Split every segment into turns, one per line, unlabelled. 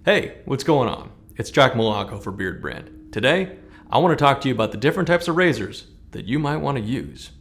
Hey, what's going on? It's Jack Milocco for Beardbrand. Today, I want to talk to you about the different types of razors that you might want to use.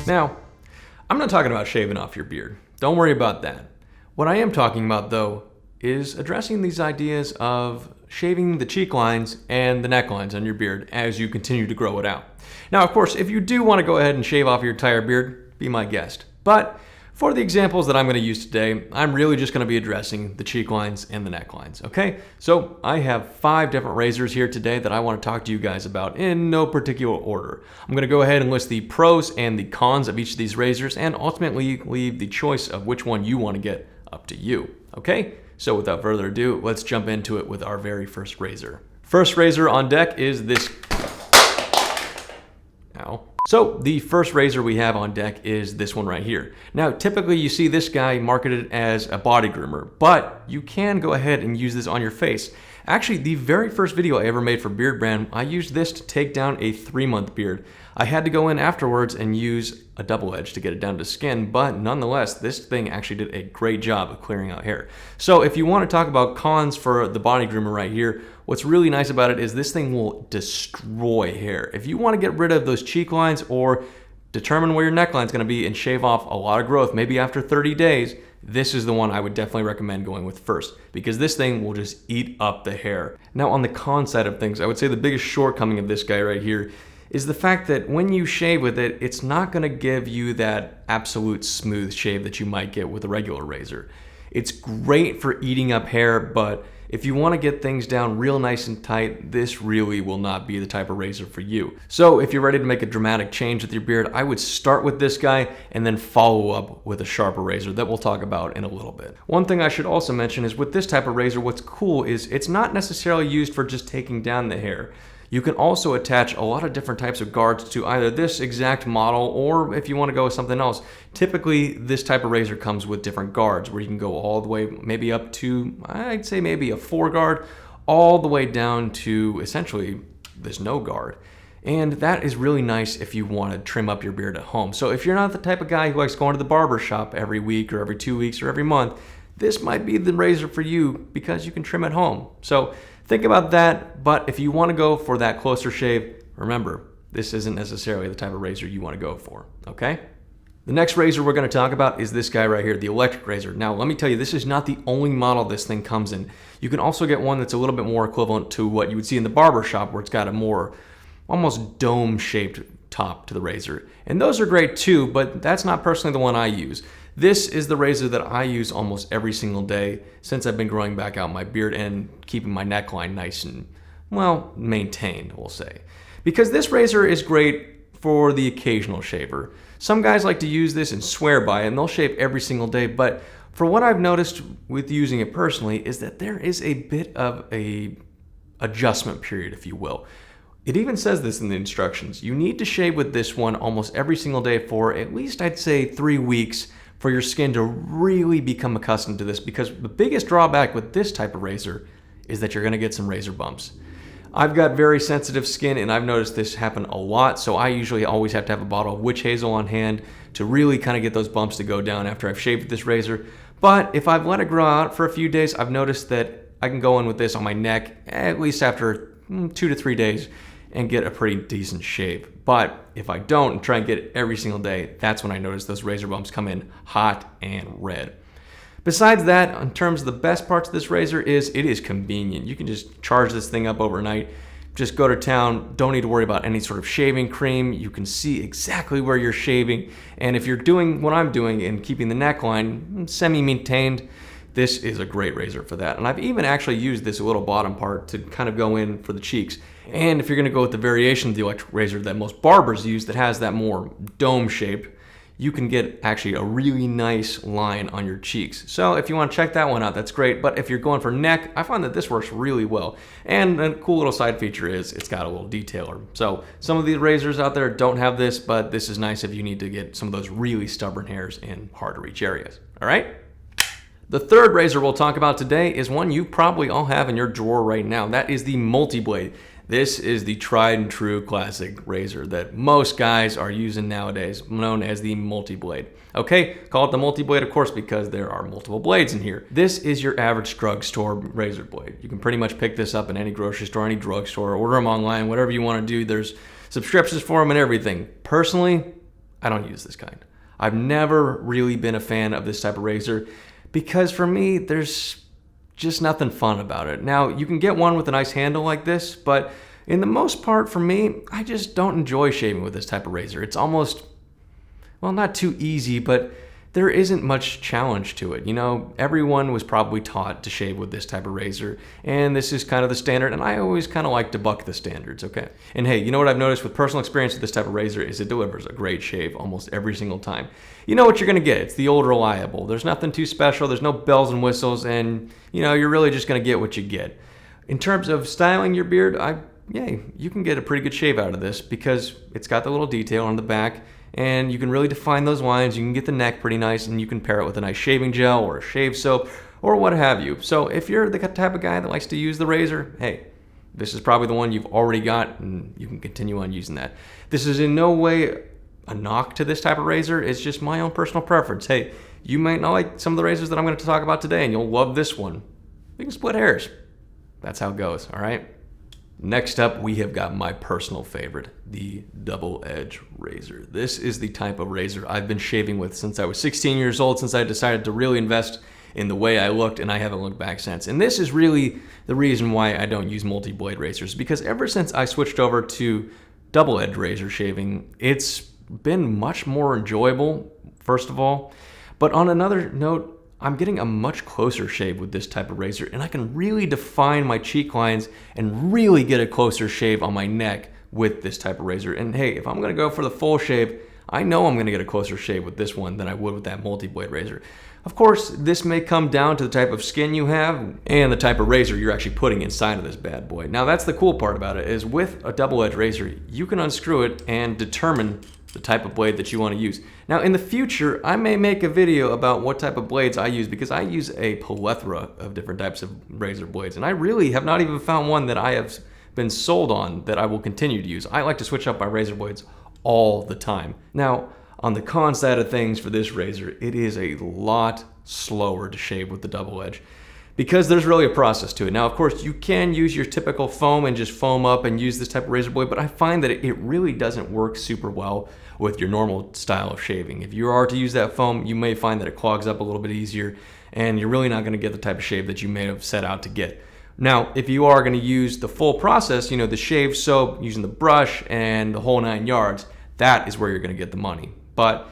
Now, I'm not talking about shaving off your beard. Don't worry about that. What I am talking about, though, is addressing these ideas of shaving the cheek lines and the necklines on your beard as you continue to grow it out. Now, of course, if you do want to go ahead and shave off your entire beard, be my guest. But for the examples that I'm going to use today, I'm really just going to be addressing the cheek lines and the necklines, okay? So I have 5 different razors here today that I want to talk to you guys about in no particular order. I'm going to go ahead and list the pros and the cons of each of these razors and ultimately leave the choice of which one you want to get up to you, okay? So without further ado, let's jump into it with our very first razor. First razor on deck is this. Ow. So the first razor we have on deck is this one right here. Now, typically you see this guy marketed as a body groomer, but you can go ahead and use this on your face. Actually, the very first video I ever made for Beardbrand, I used this to take down a 3-month beard. I had to go in afterwards and use a double edge to get it down to skin, but nonetheless, this thing actually did a great job of clearing out hair. So if you want to talk about cons for the body groomer right here, what's really nice about it is this thing will destroy hair. If you want to get rid of those cheek lines or determine where your neckline is going to be and shave off a lot of growth, maybe after 30 days, this is the one I would definitely recommend going with first, because this thing will just eat up the hair. Now, on the con side of things, I would say the biggest shortcoming of this guy right here is the fact that when you shave with it, it's not going to give you that absolute smooth shave that you might get with a regular razor. It's great for eating up hair, but if you want to get things down real nice and tight, this really will not be the type of razor for you. So if you're ready to make a dramatic change with your beard, I would start with this guy and then follow up with a sharper razor that we'll talk about in a little bit. One thing I should also mention is with this type of razor, what's cool is it's not necessarily used for just taking down the hair. You can also attach a lot of different types of guards to either this exact model, or if you want to go with something else, typically this type of razor comes with different guards where you can go all the way maybe up to, I'd say maybe a 4 guard, all the way down to essentially this no guard. And that is really nice if you want to trim up your beard at home. So if you're not the type of guy who likes going to the barber shop every week or every 2 weeks or every month, this might be the razor for you because you can trim at home. So think about that, but if you want to go for that closer shave, remember, this isn't necessarily the type of razor you want to go for, okay? The next razor we're going to talk about is this guy right here, the electric razor. Now, let me tell you, this is not the only model this thing comes in. You can also get one that's a little bit more equivalent to what you would see in the barber shop, where it's got a more almost dome-shaped top to the razor. And those are great too, but that's not personally the one I use. This is the razor that I use almost every single day since I've been growing back out my beard and keeping my neckline nice and, well, maintained, we'll say. Because this razor is great for the occasional shaver. Some guys like to use this and swear by it, and they'll shave every single day, but for what I've noticed with using it personally is that there is a bit of a adjustment period, if you will. It even says this in the instructions. You need to shave with this one almost every single day for at least, I'd say, 3 weeks for your skin to really become accustomed to this, because the biggest drawback with this type of razor is that you're going to get some razor bumps. I've got very sensitive skin and I've noticed this happen a lot, so I usually always have to have a bottle of witch hazel on hand to really kind of get those bumps to go down after I've shaved with this razor. But if I've let it grow out for a few days, I've noticed that I can go in with this on my neck at least after 2 to 3 days and get a pretty decent shave. But if I don't and try and get it every single day, that's when I notice those razor bumps come in hot and red. Besides that, in terms of the best parts of this razor is it is convenient. You can just charge this thing up overnight, just go to town, don't need to worry about any sort of shaving cream. You can see exactly where you're shaving. And if you're doing what I'm doing and keeping the neckline semi-maintained, this is a great razor for that. And I've even actually used this little bottom part to kind of go in for the cheeks. And if you're going to go with the variation of the electric razor that most barbers use that has that more dome shape, you can get actually a really nice line on your cheeks. So if you want to check that one out, that's great. But if you're going for neck, I find that this works really well. And a cool little side feature is it's got a little detailer. So some of these razors out there don't have this, but this is nice if you need to get some of those really stubborn hairs in hard to reach areas. All right? The third razor we'll talk about today is one you probably all have in your drawer right now. That is the MultiBlade. This is the tried and true classic razor that most guys are using nowadays, known as the MultiBlade. Okay, call it the MultiBlade, of course, because there are multiple blades in here. This is your average drugstore razor blade. You can pretty much pick this up in any grocery store, any drugstore, order them online, whatever you want to do. There's subscriptions for them and everything. Personally, I don't use this kind. I've never really been a fan of this type of razor because for me, there's just nothing fun about it. Now, you can get one with a nice handle like this, but in the most part for me, I just don't enjoy shaving with this type of razor. It's almost, well, not too easy, but there isn't much challenge to it. You know, everyone was probably taught to shave with this type of razor, and this is kind of the standard, and I always kind of like to buck the standards, okay? And hey, you know what I've noticed with personal experience with this type of razor is it delivers a great shave almost every single time. You know what you're gonna get. It's the old reliable. There's nothing too special. There's no bells and whistles, and you know, you're really just gonna get what you get. In terms of styling your beard, you can get a pretty good shave out of this because it's got the little detail on the back, and you can really define those lines. You can get the neck pretty nice, and you can pair it with a nice shaving gel or a shave soap or what have you. So if you're the type of guy that likes to use the razor, hey, this is probably the one you've already got, and you can continue on using that. This is in no way a knock to this type of razor. It's just my own personal preference. Hey, you might not like some of the razors that I'm going to talk about today, and you'll love this one. We can split hairs. That's how it goes, all right? Next up, we have got my personal favorite, the double edge razor. This is the type of razor I've been shaving with since I was 16 years old, since I decided to really invest in the way I looked, and I haven't looked back since. And this is really the reason why I don't use multi-blade razors, because ever since I switched over to double edge razor shaving, it's been much more enjoyable, first of all. But on another note, I'm getting a much closer shave with this type of razor, and I can really define my cheek lines and really get a closer shave on my neck with this type of razor. And hey, if I'm gonna go for the full shave, I know I'm gonna get a closer shave with this one than I would with that multi-blade razor. Of course, this may come down to the type of skin you have and the type of razor you're actually putting inside of this bad boy. Now, that's the cool part about it, is with a double edge razor, you can unscrew it and determine the type of blade that you want to use. Now, in the future, I may make a video about what type of blades I use, because I use a plethora of different types of razor blades, and I really have not even found one that I have been sold on that I will continue to use. I like to switch up my razor blades all the time. Now, on the con side of things for this razor, it is a lot slower to shave with the double edge, because there's really a process to it. Now, of course, you can use your typical foam and just foam up and use this type of razor blade, but I find that it really doesn't work super well with your normal style of shaving. If you are to use that foam, you may find that it clogs up a little bit easier, and you're really not gonna get the type of shave that you may have set out to get. Now, if you are gonna use the full process, you know, the shave soap, using the brush, and the whole 9 yards, that is where you're gonna get the money. But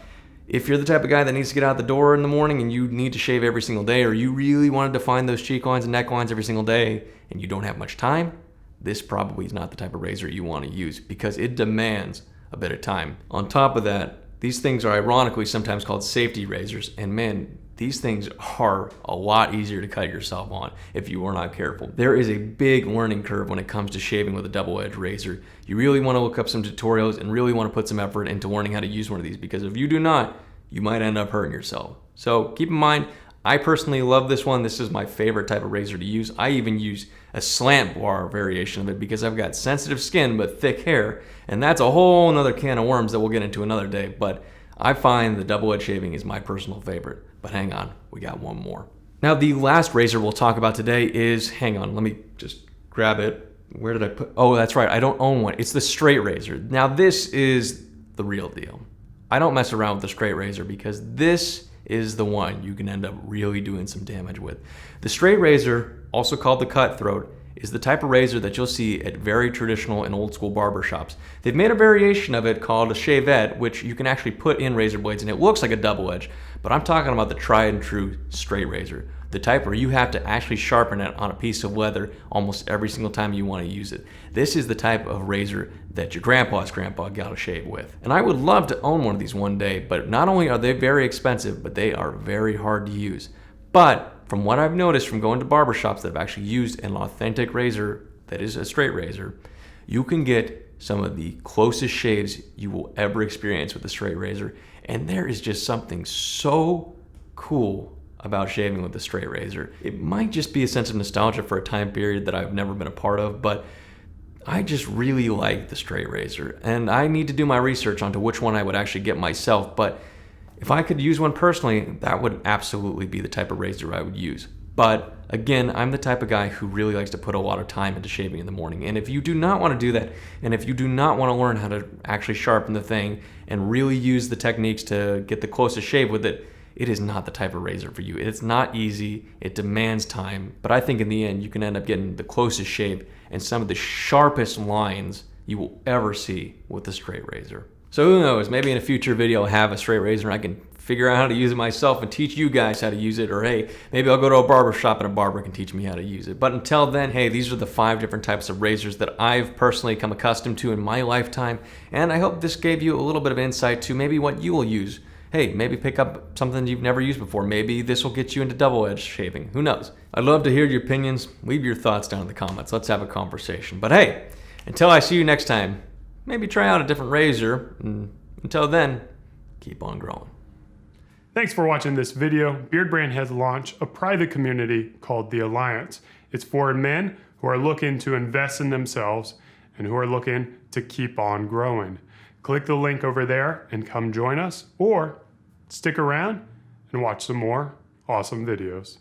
if you're the type of guy that needs to get out the door in the morning and you need to shave every single day, or you really want to define those cheek lines and neck lines every single day, and you don't have much time, this probably is not the type of razor you want to use, because it demands a bit of time. On top of that, these things are ironically sometimes called safety razors, and man, these things are a lot easier to cut yourself on if you are not careful. There is a big learning curve when it comes to shaving with a double edge razor. You really want to look up some tutorials and really want to put some effort into learning how to use one of these, because if you do not, you might end up hurting yourself. So keep in mind, I personally love this one. This is my favorite type of razor to use. I even use a slant bar variation of it because I've got sensitive skin but thick hair, and that's a whole nother can of worms that we'll get into another day. But I find the double edge shaving is my personal favorite. But hang on, we got one more. Now, the last razor we'll talk about today is, hang on, let me just grab it. Where did I put? Oh, that's right, I don't own one. It's the straight razor. Now, this is the real deal. I don't mess around with the straight razor, because this is the one you can end up really doing some damage with. The straight razor, also called the cutthroat, is the type of razor that you'll see at very traditional and old school barber shops. They've made a variation of it called a shavette, which you can actually put in razor blades, and it looks like a double edge, but I'm talking about the tried and true straight razor, the type where you have to actually sharpen it on a piece of leather almost every single time you want to use it. This is the type of razor that your grandpa's grandpa got to shave with. And I would love to own one of these one day, but not only are they very expensive, but they are very hard to use. But from what I've noticed from going to barbershops that have actually used an authentic razor that is a straight razor, you can get some of the closest shaves you will ever experience with a straight razor. And there is just something so cool about shaving with a straight razor. It might just be a sense of nostalgia for a time period that I've never been a part of, but I just really like the straight razor, and I need to do my research onto which one I would actually get myself, but if I could use one personally, that would absolutely be the type of razor I would use. But again, I'm the type of guy who really likes to put a lot of time into shaving in the morning. And if you do not want to do that, and if you do not want to learn how to actually sharpen the thing and really use the techniques to get the closest shave with it, it is not the type of razor for you. It's not easy, it demands time, but I think in the end you can end up getting the closest shave and some of the sharpest lines you will ever see with the straight razor. So who knows, maybe in a future video I'll have a straight razor and I can figure out how to use it myself and teach you guys how to use it, or hey, maybe I'll go to a barber shop and a barber can teach me how to use it. But until then, hey, these are the 5 different types of razors that I've personally come accustomed to in my lifetime, and I hope this gave you a little bit of insight to maybe what you will use. Hey, maybe pick up something you've never used before. Maybe this will get you into double-edged shaving. Who knows? I'd love to hear your opinions. Leave your thoughts down in the comments. Let's have a conversation. But hey, until I see you next time, maybe try out a different razor. And until then, keep on growing.
Thanks for watching this video. Beardbrand has launched a private community called The Alliance. It's for men who are looking to invest in themselves and who are looking to keep on growing. Click the link over there and come join us, or stick around and watch some more awesome videos.